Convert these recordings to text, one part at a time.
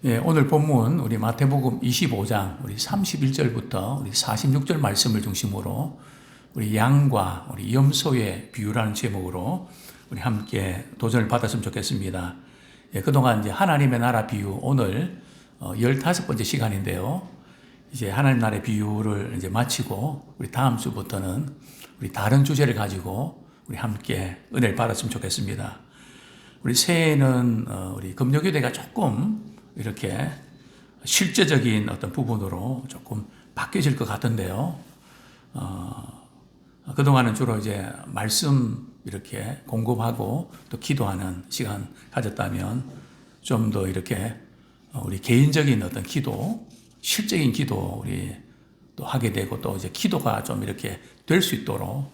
예, 오늘 본문 우리 마태복음 25장 우리 31절부터 우리 46절 말씀을 중심으로 우리 양과 우리 염소의 비유라는 제목으로 우리 함께 도전을 받았으면 좋겠습니다. 예, 그동안 이제 하나님의 나라 비유 오늘 15번째 시간인데요. 이제 하나님 나라의 비유를 이제 마치고 우리 다음 주부터는 우리 다른 주제를 가지고 우리 함께 은혜를 받았으면 좋겠습니다. 우리 새해에는 우리 금요교대가 조금 이렇게 실제적인 어떤 부분으로 조금 바뀌어질 것 같은데요. 그동안은 주로 이제 말씀 이렇게 공급하고 또 기도하는 시간 가졌다면 좀 더 이렇게 우리 개인적인 어떤 기도, 실적인 기도 우리 또 하게 되고 또 이제 기도가 좀 이렇게 될 수 있도록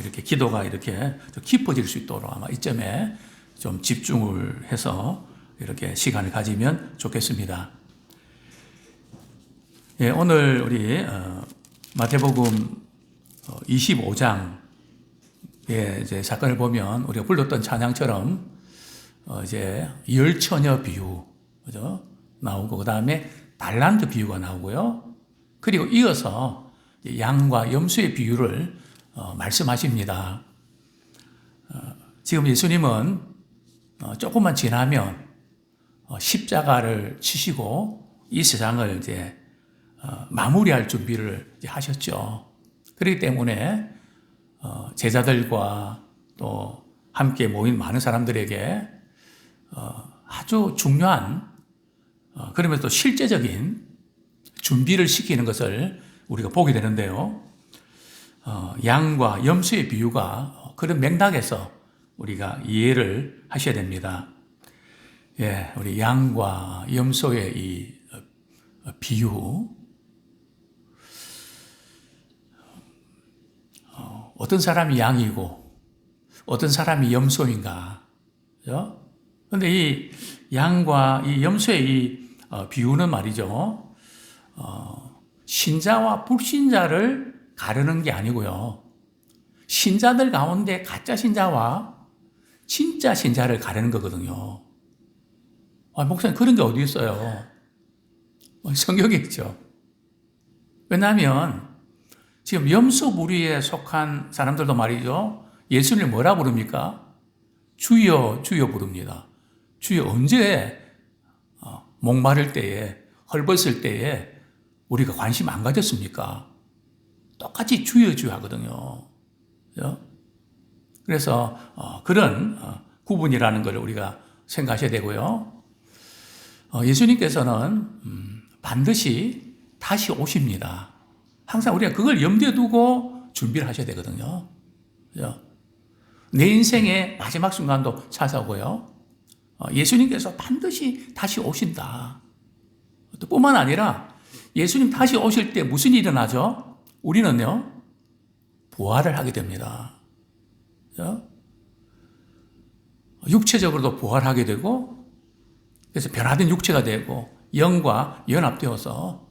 이렇게 기도가 이렇게 더 깊어질 수 있도록 아마 이점에 좀 집중을 해서 이렇게 시간을 가지면 좋겠습니다. 예, 오늘 우리 마태복음 25장의 이제 사건을 보면 우리가 불렀던 찬양처럼 이제 열처녀 비유 그죠? 나오고 그 다음에 달란트 비유가 나오고요. 그리고 이어서 양과 염소의 비유를 말씀하십니다. 지금 예수님은 조금만 지나면 십자가를 치시고 이 세상을 이제 마무리할 준비를 이제 하셨죠. 그렇기 때문에 제자들과 또 함께 모인 많은 사람들에게 아주 중요한 그러면서 또 실제적인 준비를 시키는 것을 우리가 보게 되는데요. 양과 염소의 비유가 그런 맥락에서 우리가 이해를 하셔야 됩니다. 예, 우리 양과 염소의 이 비유. 어떤 사람이 양이고 어떤 사람이 염소인가. 그죠? 근데 이 양과 이 염소의 이 비유는 말이죠. 신자와 불신자를 가르는 게 아니고요. 신자들 가운데 가짜 신자와 진짜 신자를 가르는 거거든요. 목사님 그런 게 어디 있어요? 성경에 있죠. 왜냐하면 지금 염소 무리에 속한 사람들도 말이죠. 예수님을 뭐라 부릅니까? 주여 주여 부릅니다. 주여 언제 목마를 때에 헐벗을 때에 우리가 관심 안 가졌습니까? 똑같이 주여 주여 하거든요. 그래서 그런 구분이라는 걸 우리가 생각하셔야 되고요. 예수님께서는 반드시 다시 오십니다. 항상 우리가 그걸 염두에 두고 준비를 하셔야 되거든요. 내 인생의 마지막 순간도 찾아오고요. 예수님께서 반드시 다시 오신다. 또 뿐만 아니라 예수님 다시 오실 때 무슨 일이 일어나죠? 우리는요, 부활을 하게 됩니다. 육체적으로도 부활하게 되고 그래서 변화된 육체가 되고 영과 연합되어서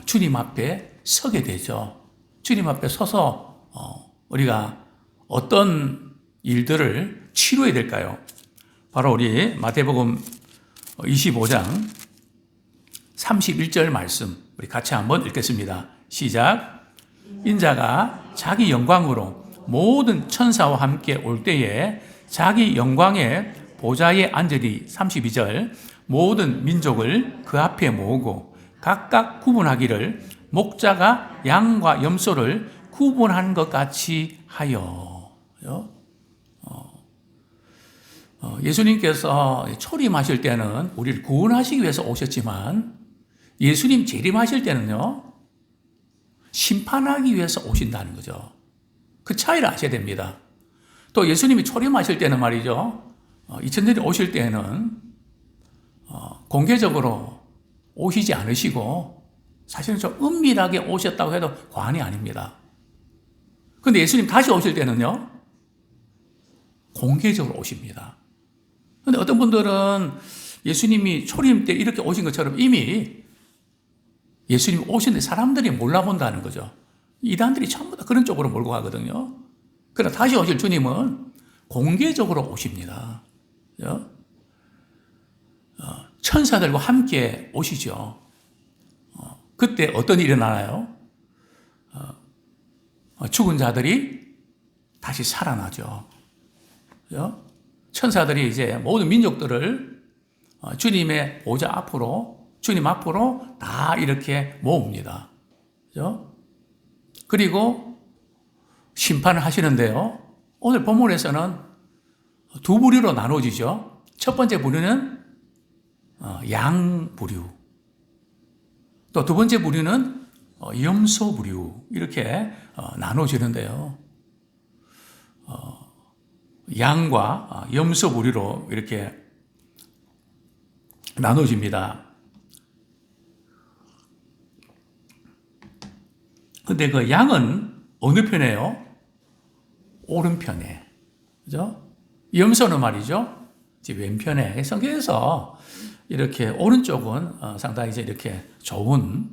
주님 앞에 서게 되죠. 주님 앞에 서서 우리가 어떤 일들을 치루해야 될까요? 바로 우리 마태복음 25장 31절 말씀 우리 같이 한번 읽겠습니다. 시작. 인자가 자기 영광으로 모든 천사와 함께 올 때에 자기 영광의 보좌에 앉으리. 32절. 모든 민족을 그 앞에 모으고 각각 구분하기를 목자가 양과 염소를 구분한 것 같이 하여. 예수님께서 초림하실 때는 우리를 구원하시기 위해서 오셨지만 예수님 재림하실 때는요, 심판하기 위해서 오신다는 거죠. 그 차이를 아셔야 됩니다. 또 예수님이 초림하실 때는 말이죠, 2000년에 오실 때는 공개적으로 오시지 않으시고 사실은 좀 은밀하게 오셨다고 해도 과언이 아닙니다. 그런데 예수님 다시 오실 때는요, 공개적으로 오십니다. 그런데 어떤 분들은 예수님이 초림 때 이렇게 오신 것처럼 이미 예수님이 오시는데 사람들이 몰라본다는 거죠. 이단들이 전부 다 그런 쪽으로 몰고 가거든요. 그러나 다시 오실 주님은 공개적으로 오십니다. 천사들과 함께 오시죠. 그때 어떤 일이 일어나나요? 죽은 자들이 다시 살아나죠. 그죠? 천사들이 이제 모든 민족들을 주님의 보좌 앞으로, 주님 앞으로 다 이렇게 모읍니다. 그죠? 그리고 심판을 하시는데요. 오늘 본문에서는 두 부류로 나눠지죠. 첫 번째 부류는 양 부류, 또 두 번째 부류는 염소 부류, 이렇게 나눠지는데요. 양과 염소 부류로 이렇게 나눠집니다. 근데 그 양은 어느 편이에요? 오른편에. 그죠? 염소는 말이죠. 왼편에. 성경에서 이렇게 오른쪽은 상당히 이제 이렇게 좋은,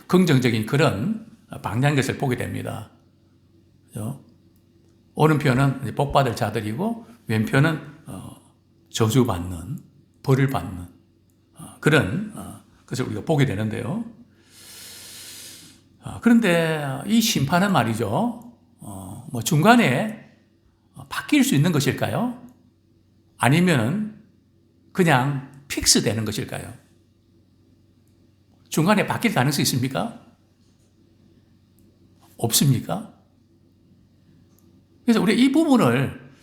긍정적인 그런 방향인 것을 보게 됩니다. 그죠? 오른편은 복받을 자들이고, 왼편은 저주받는, 벌을 받는 그런 것을 우리가 보게 되는데요. 그런데 이 심판은 말이죠, 뭐 중간에 바뀔 수 있는 것일까요? 아니면 그냥 픽스 되는 것일까요? 중간에 바뀔 가능성이 있습니까? 없습니까? 그래서 우리 이 부분을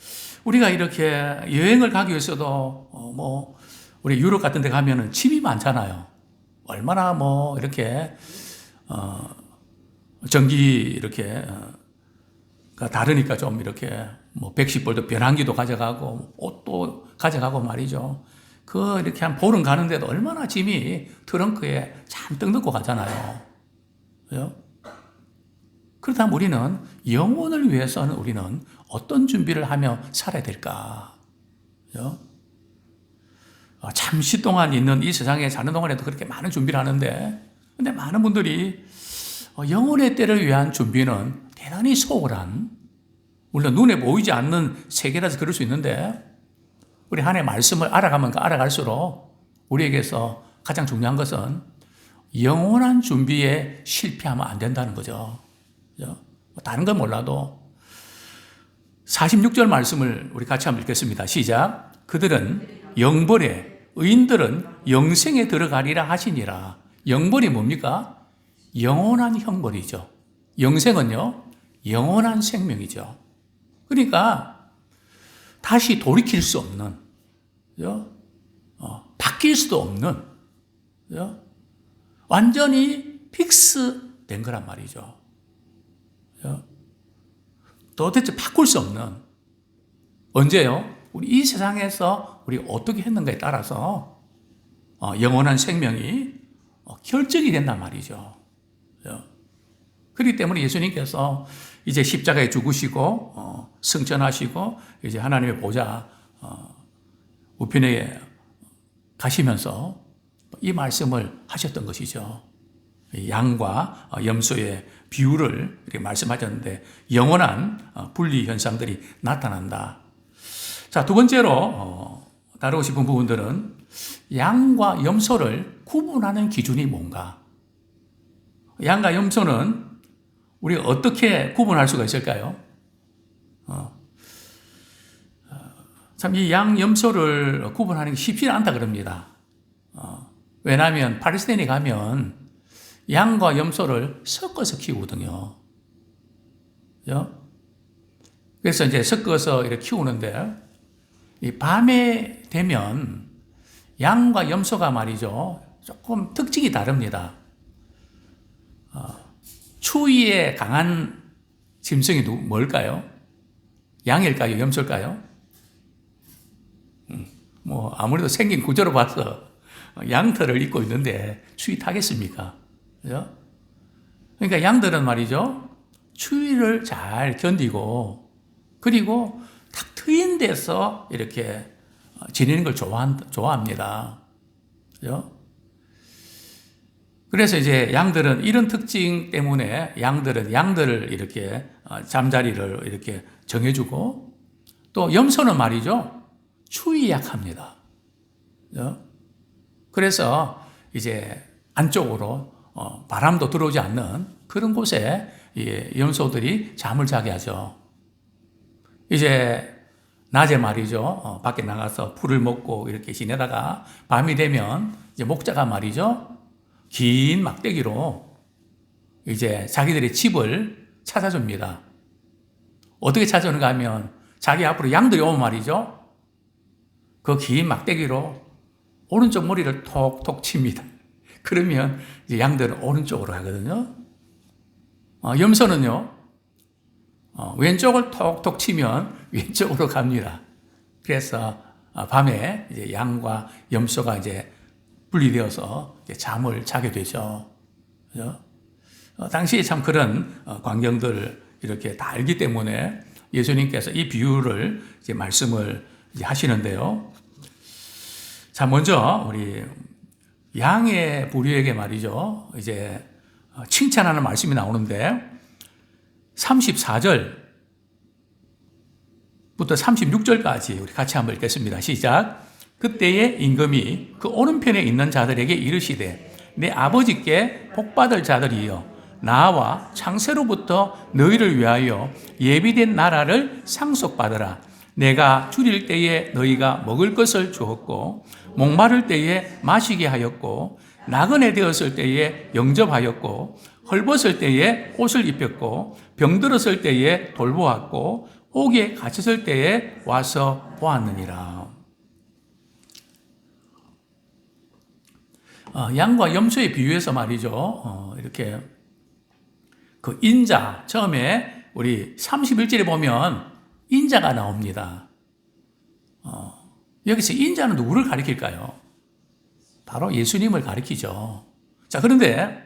우리가 이렇게 여행을 가기 위해서도 뭐 우리 유럽 같은 데 가면은 집이 많잖아요. 얼마나 뭐 이렇게 전기 이렇게 가 다르니까 좀 이렇게 뭐 110볼트 변환기도 가져가고 옷도 가져가고 말이죠. 그 이렇게 한 보름 가는데도 얼마나 짐이 트렁크에 잔뜩 넣고 가잖아요. 그죠? 그렇다면 우리는 영혼을 위해서는 우리는 어떤 준비를 하며 살아야 될까? 그죠? 잠시 동안 있는 이 세상에 사는 동안에도 그렇게 많은 준비를 하는데, 근데 많은 분들이 영혼의 때를 위한 준비는 대단히 소홀한, 물론 눈에 보이지 않는 세계라서 그럴 수 있는데, 우리 하나님의 말씀을 알아가면 알아갈수록 우리에게서 가장 중요한 것은 영원한 준비에 실패하면 안 된다는 거죠. 다른 건 몰라도 46절 말씀을 우리 같이 한번 읽겠습니다. 시작. 그들은 영벌에, 의인들은 영생에 들어가리라 하시니라. 영벌이 뭡니까? 영원한 형벌이죠. 영생은요, 영원한 생명이죠. 그러니까 다시 돌이킬 수 없는, 그죠? 바뀔 수도 없는, 그죠? 완전히 픽스 된 거란 말이죠. 그죠? 도대체 바꿀 수 없는, 언제요? 우리 이 세상에서 우리 어떻게 했는가에 따라서 영원한 생명이 결정이 된단 말이죠. 그죠? 그렇기 때문에 예수님께서 이제 십자가에 죽으시고 승천하시고 이제 하나님의 보좌 우편에 가시면서 이 말씀을 하셨던 것이죠. 양과 염소의 비유를 이렇게 말씀하셨는데 영원한 분리 현상들이 나타난다. 자, 두 번째로 다루고 싶은 부분들은 양과 염소를 구분하는 기준이 뭔가? 양과 염소는 우리가 어떻게 구분할 수가 있을까요? 참 이 양, 염소를 구분하는 게 쉽지 않다 그럽니다. 왜냐하면 팔레스타인에 가면 양과 염소를 섞어서 키우거든요. 그죠? 그래서 이제 섞어서 이렇게 키우는데, 이 밤에 되면 양과 염소가 말이죠, 조금 특징이 다릅니다. 추위에 강한 짐승이 뭘까요? 양일까요? 염소일까요? 뭐 아무래도 생긴 구조로 봐서 양털을 입고 있는데 추위 타겠습니까? 그죠? 그러니까 양들은 말이죠, 추위를 잘 견디고, 그리고 탁 트인 데서 이렇게 지내는 걸 좋아합니다. 그죠? 그래서 이제 양들은 이런 특징 때문에 양들을 이렇게 잠자리를 이렇게 정해주고, 또 염소는 말이죠, 추위에 약합니다. 그래서 이제 안쪽으로 바람도 들어오지 않는 그런 곳에 염소들이 잠을 자게 하죠. 이제 낮에 말이죠. 밖에 나가서 풀을 먹고 이렇게 지내다가 밤이 되면 이제 목자가 말이죠. 긴 막대기로 이제 자기들의 집을 찾아줍니다. 어떻게 찾아오는가 하면 자기 앞으로 양들이 오면 말이죠. 그 긴 막대기로 오른쪽 머리를 톡톡 칩니다. 그러면 이제 양들은 오른쪽으로 가거든요. 염소는요, 왼쪽을 톡톡 치면 왼쪽으로 갑니다. 그래서 밤에 이제 양과 염소가 이제 분리되어서 이제 잠을 자게 되죠. 그죠? 당시에 참 그런 광경들을 이렇게 다 알기 때문에 예수님께서 이 비유를 이제 말씀을 이제 하시는데요. 자, 먼저 우리 양의 부류에게 말이죠. 이제 칭찬하는 말씀이 나오는데 34절부터 36절까지 우리 같이 한번 읽겠습니다. 시작. 그때에 임금이 그 오른편에 있는 자들에게 이르시되 내 아버지께 복받을 자들이여 나와 창세로부터 너희를 위하여 예비된 나라를 상속받으라. 내가 줄일 때에 너희가 먹을 것을 주었고 목마를 때에 마시게 하였고 나그네 되었을 때에 영접하였고 헐벗을 때에 옷을 입혔고 병들었을 때에 돌보았고 옥에 갇혔을 때에 와서 보았느니라. 양과 염소의 비유에서 말이죠. 이렇게 그 인자, 처음에 우리 31절에 보면 인자가 나옵니다. 여기서 인자는 누구를 가리킬까요? 바로 예수님을 가리키죠. 자, 그런데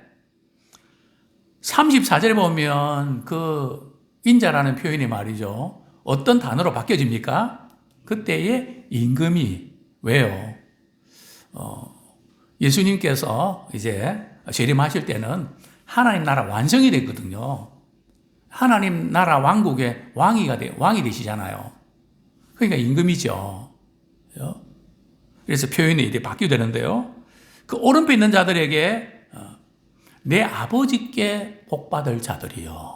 34절에 보면 그 인자라는 표현이 말이죠. 어떤 단어로 바뀌어집니까? 그때의 임금이. 왜요? 예수님께서 이제 재림하실 때는 하나님 나라 완성이 되거든요. 하나님 나라 왕국의 왕이 되시잖아요. 그러니까 임금이죠. 그래서 표현이 이제 바뀌게 되는데요. 그 오른편에 있는 자들에게 내 아버지께 복받을 자들이요.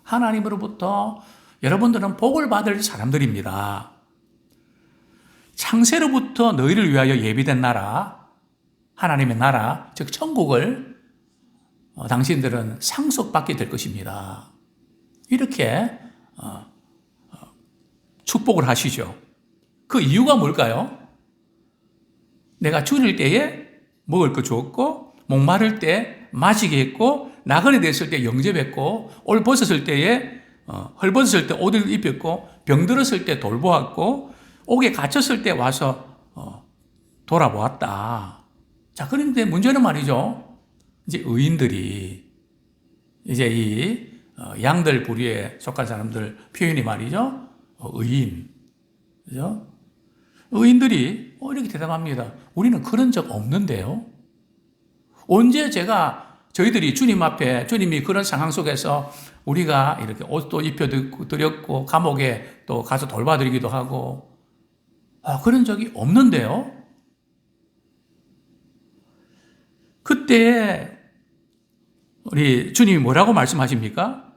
하나님으로부터 여러분들은 복을 받을 사람들입니다. 창세로부터 너희를 위하여 예비된 나라, 하나님의 나라, 즉 천국을 당신들은 상속받게 될 것입니다. 이렇게 축복을 하시죠. 그 이유가 뭘까요? 내가 줄일 때에 먹을 거 주었고 목마를 때 마시게 했고 나그네 됐을 때 영접했고 옷 벗었을 때에 헐벗었을 때 옷을 입혔고 병들었을 때 돌보았고 옥에 갇혔을 때 와서 돌아보았다. 자, 그런데 문제는 말이죠. 이제 의인들이 이제 이 양들 부류에 속한 사람들 표현이 말이죠. 의인. 그죠? 의인들이 이렇게 대답합니다. 우리는 그런 적 없는데요. 언제 저희들이 주님 앞에 주님이 그런 상황 속에서 우리가 이렇게 옷도 입혀드렸고 감옥에 또 가서 돌봐드리기도 하고 그런 적이 없는데요. 그때 우리 주님이 뭐라고 말씀하십니까?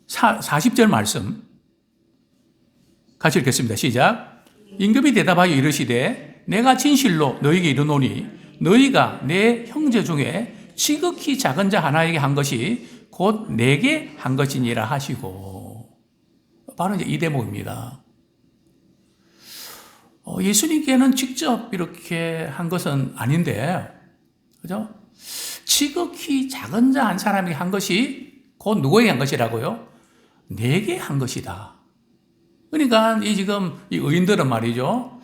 40절 말씀 같이 읽겠습니다. 시작. 임금이 대답하여 이르시되 내가 진실로 너희에게 이르노니 너희가 내 형제 중에 지극히 작은 자 하나에게 한 것이 곧 내게 한 것이니라 하시고. 바로 이제 이 대목입니다. 예수님께는 직접 이렇게 한 것은 아닌데, 그죠? 지극히 작은 자 한 사람에게 한 것이 곧 누구에게 한 것이라고요? 내게 한 것이다. 그러니까 지금 이 의인들은 말이죠.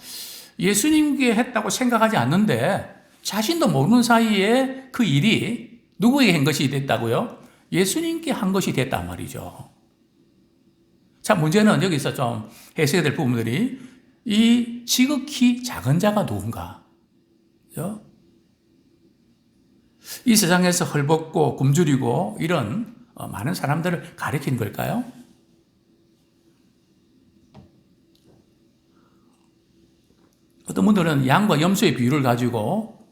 예수님께 했다고 생각하지 않는데 자신도 모르는 사이에 그 일이 누구에게 한 것이 됐다고요? 예수님께 한 것이 됐단 말이죠. 자, 문제는 여기서 좀 해석해야 될 부분들이 이 지극히 작은 자가 누군가? 그죠? 이 세상에서 헐벗고 굶주리고 이런 많은 사람들을 가리키는 걸까요? 어떤 분들은 양과 염소의 비유를 가지고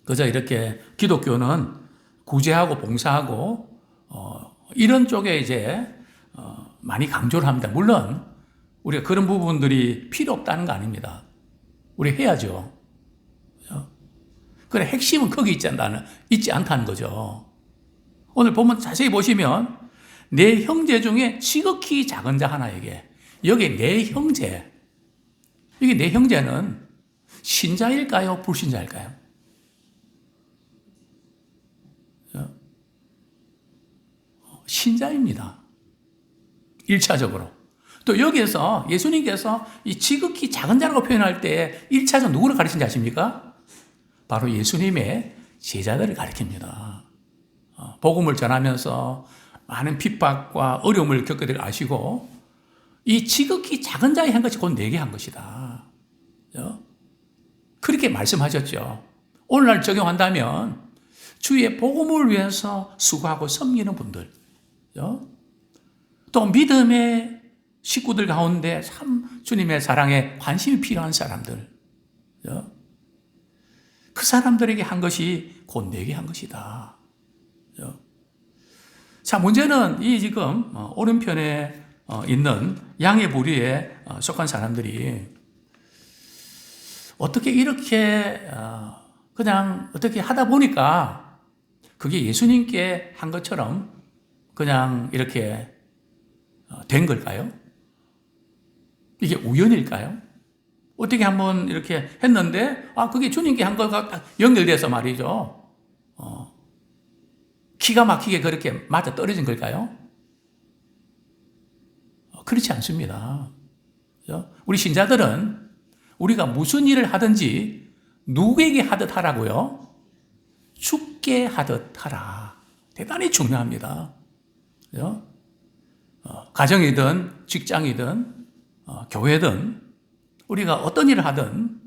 그저 이렇게 기독교는 구제하고 봉사하고 이런 쪽에 이제 많이 강조를 합니다. 물론 우리가 그런 부분들이 필요 없다는 거 아닙니다. 우리 해야죠. 그래, 핵심은 거기 있지 않다는 거죠. 오늘 보면 자세히 보시면 내 형제 중에 지극히 작은 자 하나에게, 여기 내 형제, 이게 내 형제는 신자일까요? 불신자일까요? 신자입니다. 1차적으로. 또 여기에서 예수님께서 이 지극히 작은 자라고 표현할 때 1차적으로 누구를 가르친지 아십니까? 바로 예수님의 제자들을 가르칩니다. 복음을 전하면서 많은 핍박과 어려움을 겪게 될 아시고 이 지극히 작은 자의 한 것이 곧 내게 한 것이다. 그렇게 말씀하셨죠. 오늘날 적용한다면 주의 복음을 위해서 수고하고 섬기는 분들, 또 믿음의 식구들 가운데 참 주님의 사랑에 관심이 필요한 사람들, 그 사람들에게 한 것이 곧 내게 한 것이다. 자, 문제는 이 지금 오른편에 있는 양의 부리에 속한 사람들이 어떻게 이렇게 그냥 어떻게 하다 보니까 그게 예수님께 한 것처럼 그냥 이렇게 된 걸까요? 이게 우연일까요? 어떻게 한번 이렇게 했는데 그게 주님께 한 것과 딱 연결돼서 말이죠. 기가 막히게 그렇게 맞아 떨어진 걸까요? 그렇지 않습니다. 우리 신자들은 우리가 무슨 일을 하든지 누구에게 하듯 하라고요? 주께 하듯 하라. 대단히 중요합니다. 가정이든 직장이든 교회든 우리가 어떤 일을 하든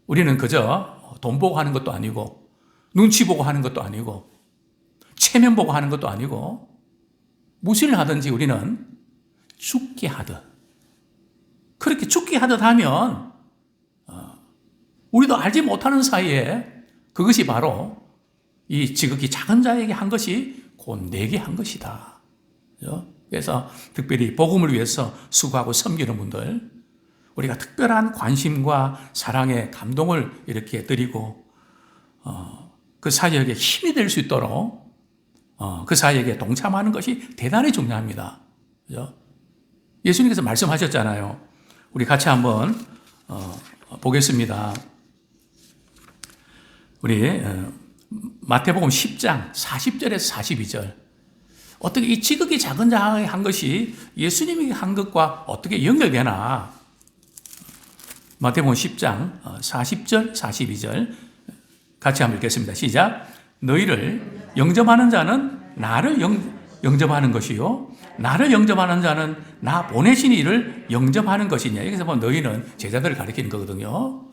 우리는 그저 돈 보고 하는 것도 아니고 눈치 보고 하는 것도 아니고 체면 보고 하는 것도 아니고 무엇을 하든지 우리는 주께 하듯, 그렇게 주께 하듯 하면 우리도 알지 못하는 사이에 그것이 바로 이 지극히 작은 자에게 한 것이 곧 내게 한 것이다. 그래서 특별히 복음을 위해서 수고하고 섬기는 분들, 우리가 특별한 관심과 사랑의 감동을 이렇게 드리고 그 사역에 힘이 될 수 있도록 그 사역에 동참하는 것이 대단히 중요합니다. 그죠? 예수님께서 말씀하셨잖아요. 우리 같이 한번 보겠습니다. 우리 마태복음 10장 40절에서 42절. 어떻게 이 지극히 작은 자가 한 것이 예수님이 한 것과 어떻게 연결되나? 마태복음 10장 40절, 42절 같이 한번 읽겠습니다. 시작. 너희를 영접하는 자는 나를 영접하는 것이요, 나를 영접하는 자는 나 보내신 이를 영접하는 것이냐. 여기서 보면 너희는 제자들을 가리키는 거거든요.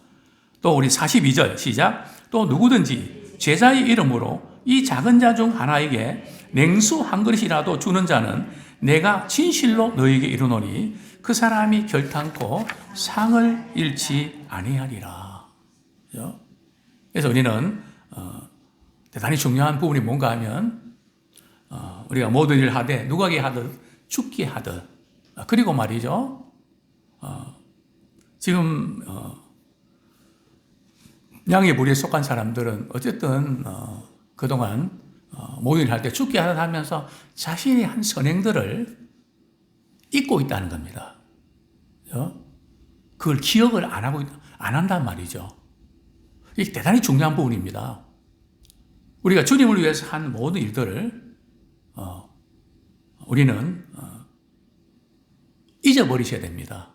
또 우리 42절 시작. 또 누구든지 제자의 이름으로 이 작은 자 중 하나에게 냉수 한 그릇이라도 주는 자는 내가 진실로 너희에게 이르노니 그 사람이 결탄코 상을 잃지 아니하리라. 그래서 우리는 대단히 중요한 부분이 뭔가 하면 우리가 모든 일을 하되 누구에게 하든 주께 하든, 그리고 말이죠, 지금 양의 부리에 속한 사람들은 어쨌든 그동안 모든 일을 할 때 주께 하듯 하면서 자신이 한 선행들을 잊고 있다는 겁니다. 그걸 기억을 안 한단 말이죠. 이게 대단히 중요한 부분입니다. 우리가 주님을 위해서 한 모든 일들을 우리는 잊어버리셔야 됩니다.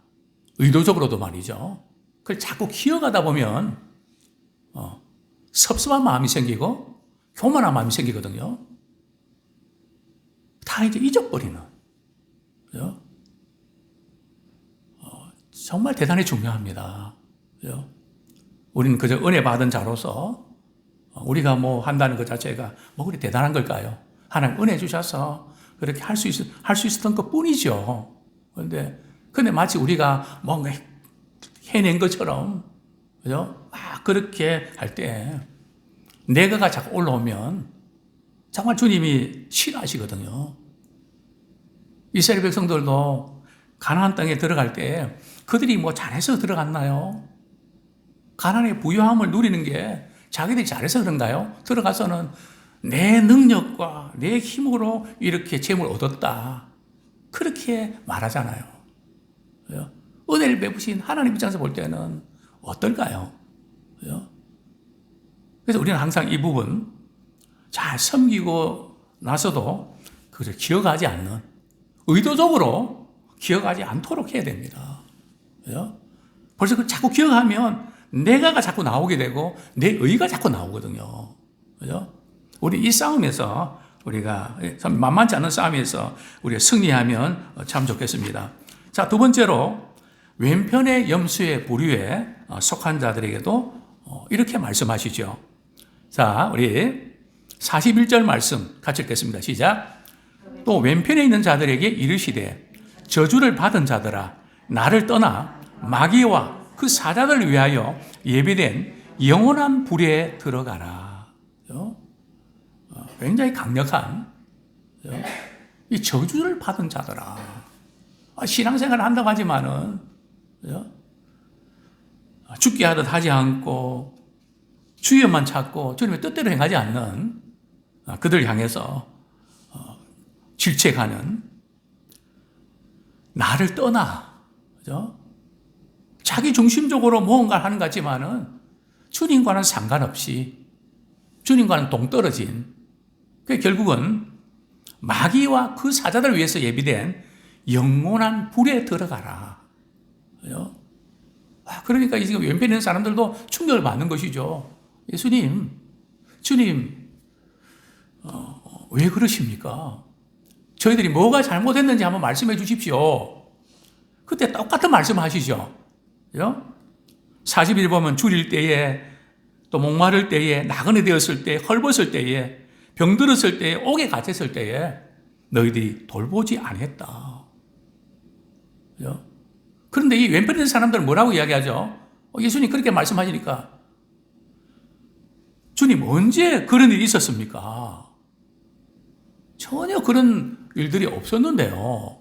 의도적으로도 말이죠. 그걸 자꾸 기억하다 보면 섭섭한 마음이 생기고 교만한 마음이 생기거든요. 다 이제 잊어버리는. 정말 대단히 중요합니다. 우리는 그저 은혜 받은 자로서 우리가 뭐 한다는 것 자체가 뭐 그리 대단한 걸까요? 하나님 은혜 주셔서 그렇게 할 수 있었던 것 뿐이죠. 근데 마치 우리가 뭔가 해낸 것처럼, 그죠? 막 그렇게 할 때, 내가가 자꾸 올라오면 정말 주님이 싫어하시거든요. 이스라엘 백성들도 가나안 땅에 들어갈 때 그들이 뭐 잘해서 들어갔나요? 가나안의 부유함을 누리는 게 자기들이 잘해서 그런가요? 들어가서는 내 능력과 내 힘으로 이렇게 재물을 얻었다. 그렇게 말하잖아요. 은혜를 베푸신 하나님 입장에서 볼 때는 어떨까요? 그래서 우리는 항상 이 부분 잘 섬기고 나서도 그걸 기억하지 않는, 의도적으로 기억하지 않도록 해야 됩니다. 벌써 그걸 자꾸 기억하면 내가가 자꾸 나오게 되고 내 의가 자꾸 나오거든요. 그죠? 우리 이 싸움에서 우리가 참 만만치 않은 싸움에서 우리가 승리하면 참 좋겠습니다. 자, 두 번째로 왼편의 염소의 부류에 속한 자들에게도 이렇게 말씀하시죠. 자, 우리 41절 말씀 같이 읽겠습니다. 시작. 또 왼편에 있는 자들에게 이르시되 저주를 받은 자들아 나를 떠나 마귀와 그 사자들을 위하여 예비된 영원한 불에 들어가라. 굉장히 강력한 이 저주를 받은 자들아. 신앙생활을 한다고 하지만은 죽게 하듯 하지 않고 주여만 찾고 주님의 뜻대로 행하지 않는 그들 향해서 질책하는, 나를 떠나, 그죠? 자기 중심적으로 무언가를 하는 것 같지만은 주님과는 상관없이 주님과는 동떨어진, 그 결국은 마귀와 그 사자들을 위해서 예비된 영원한 불에 들어가라. 그죠? 그러니까 지금 왼편에 있는 사람들도 충격을 받는 것이죠. 예수님, 주님, 왜 그러십니까? 저희들이 뭐가 잘못했는지 한번 말씀해 주십시오. 그때 똑같은 말씀을 하시죠. 40일 보면 줄일 때에, 또 목마를 때에, 나그네 되었을 때, 헐벗을 때에, 병들었을 때에, 옥에 갇혔을 때에 너희들이 돌보지 않았다. 그런데 이 왼편에 있는 사람들은 뭐라고 이야기하죠? 예수님 그렇게 말씀하시니까 주님 언제 그런 일이 있었습니까? 전혀 그런 일들이 없었는데요.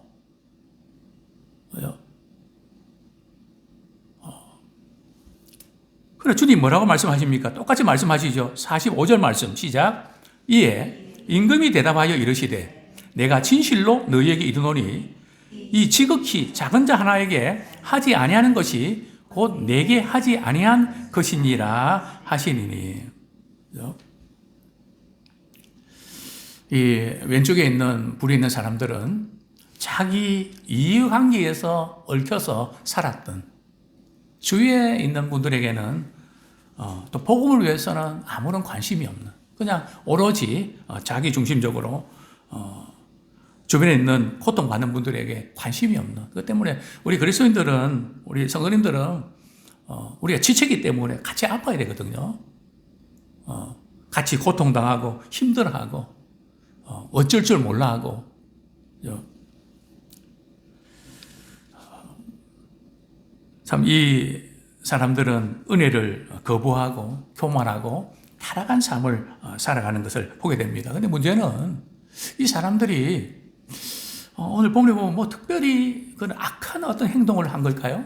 그래, 주님 뭐라고 말씀하십니까? 똑같이 말씀하시죠. 45절 말씀 시작. 이에 임금이 대답하여 이르시되 내가 진실로 너희에게 이르노니 이 지극히 작은 자 하나에게 하지 아니하는 것이 곧 내게 하지 아니한 것이니라 하시니니. 이 왼쪽에 있는 불에 있는 사람들은 자기 이해관계에서 얽혀서 살았던, 주위에 있는 분들에게는 또 복음을 위해서는 아무런 관심이 없는, 그냥 오로지 자기 중심적으로 주변에 있는 고통받는 분들에게 관심이 없는, 그것 때문에 우리 그리스도인들은, 우리 성도님들은 우리가 지치기 때문에 같이 아파야 되거든요. 같이 고통당하고 힘들어하고 어쩔 줄 몰라 하고. 참 이 사람들은 은혜를 거부하고 교만하고 타락한 삶을 살아가는 것을 보게 됩니다. 그런데 문제는 이 사람들이 오늘 본문에 보면 뭐 특별히 그런 악한 어떤 행동을 한 걸까요?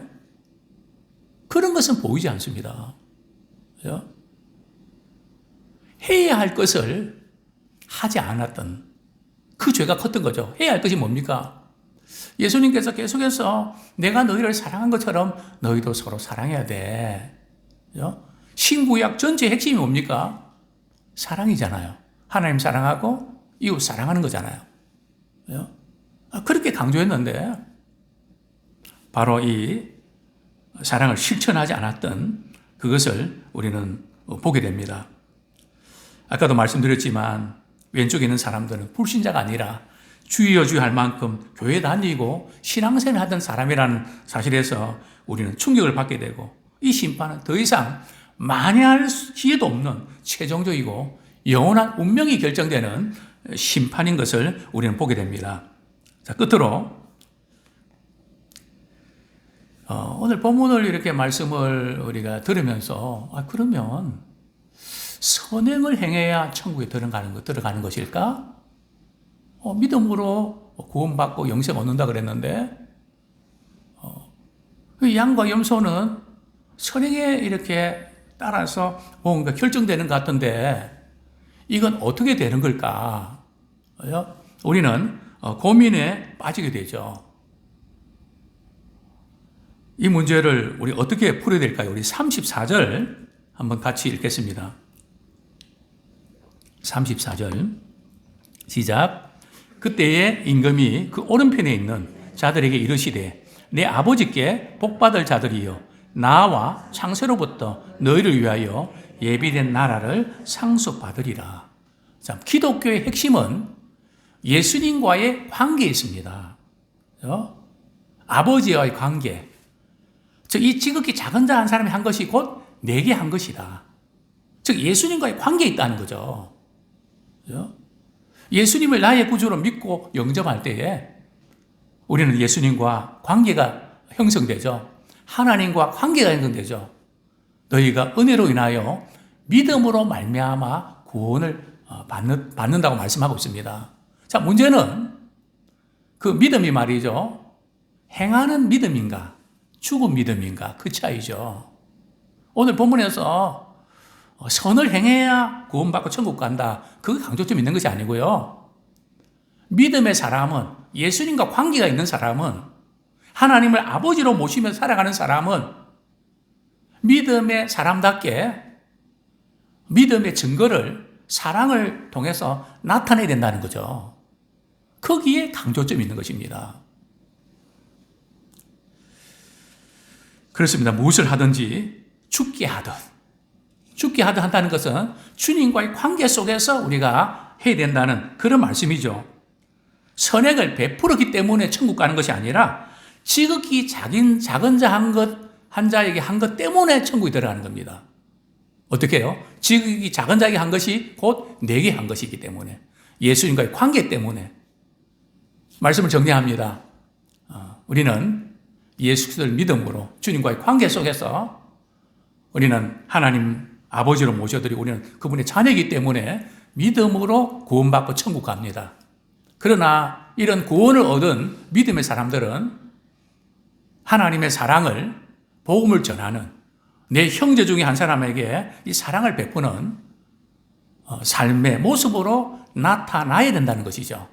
그런 것은 보이지 않습니다. 그죠? 해야 할 것을 하지 않았던 그 죄가 컸던 거죠. 해야 할 것이 뭡니까? 예수님께서 계속해서 내가 너희를 사랑한 것처럼 너희도 서로 사랑해야 돼. 그죠? 신구약 전체의 핵심이 뭡니까? 사랑이잖아요. 하나님 사랑하고 이웃 사랑하는 거잖아요. 그죠? 그렇게 강조했는데 바로 이 사랑을 실천하지 않았던 그것을 우리는 보게 됩니다. 아까도 말씀드렸지만 왼쪽에 있는 사람들은 불신자가 아니라 주여 주여 할 만큼 교회 다니고 신앙생활 하던 사람이라는 사실에서 우리는 충격을 받게 되고, 이 심판은 더 이상 만회할 기회도 없는 최종적이고 영원한 운명이 결정되는 심판인 것을 우리는 보게 됩니다. 자, 끝으로 오늘 본문을 이렇게 말씀을 우리가 들으면서 그러면 선행을 행해야 천국에 들어가는 것일까? 믿음으로 구원받고 영생 얻는다 그랬는데 그 양과 염소는 선행에 이렇게 따라서 뭔가 결정되는 것 같은데 이건 어떻게 되는 걸까? 우리는 고민에 빠지게 되죠. 이 문제를 우리 어떻게 풀어야 될까요? 우리 34절 한번 같이 읽겠습니다. 34절 시작. 그때에 임금이 그 오른편에 있는 자들에게 이르시되 내 아버지께 복받을 자들이여 나와 창세로부터 너희를 위하여 예비된 나라를 상속받으리라. 자, 기독교의 핵심은 예수님과의 관계에 있습니다. 아버지와의 관계. 즉, 이 지극히 작은 자 한 사람이 한 것이 곧 내게 한 것이다. 즉, 예수님과의 관계에 있다는 거죠. 예수님을 나의 구주로 믿고 영접할 때에 우리는 예수님과 관계가 형성되죠. 하나님과 관계가 형성되죠. 너희가 은혜로 인하여 믿음으로 말미암아 구원을 받는다고 말씀하고 있습니다. 자, 문제는 그 믿음이 말이죠. 행하는 믿음인가, 죽은 믿음인가, 그 차이죠. 오늘 본문에서 선을 행해야 구원받고 천국 간다. 그 강조점이 있는 것이 아니고요. 믿음의 사람은, 예수님과 관계가 있는 사람은, 하나님을 아버지로 모시며 살아가는 사람은 믿음의 사람답게 믿음의 증거를 사랑을 통해서 나타내야 된다는 거죠. 거기에 강조점이 있는 것입니다. 그렇습니다. 무엇을 하든지 죽게 하든 한다는 것은 주님과의 관계 속에서 우리가 해야 된다는 그런 말씀이죠. 선행을 베풀었기 때문에 천국 가는 것이 아니라 지극히 작은 자 한 자에게 한 것 때문에 천국에 들어가는 겁니다. 어떻게 해요? 지극히 작은 자에게 한 것이 곧 내게 한 것이기 때문에, 예수님과의 관계 때문에. 말씀을 정리합니다. 우리는 예수 그리스도를 믿음으로 주님과의 관계 속에서 우리는 하나님 아버지로 모셔드리고 우리는 그분의 자녀이기 때문에 믿음으로 구원받고 천국 갑니다. 그러나 이런 구원을 얻은 믿음의 사람들은 하나님의 사랑을, 복음을 전하는 내 형제 중에 한 사람에게 이 사랑을 베푸는 삶의 모습으로 나타나야 된다는 것이죠.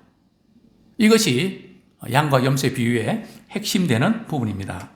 이것이 양과 염소의 비유의 핵심되는 부분입니다.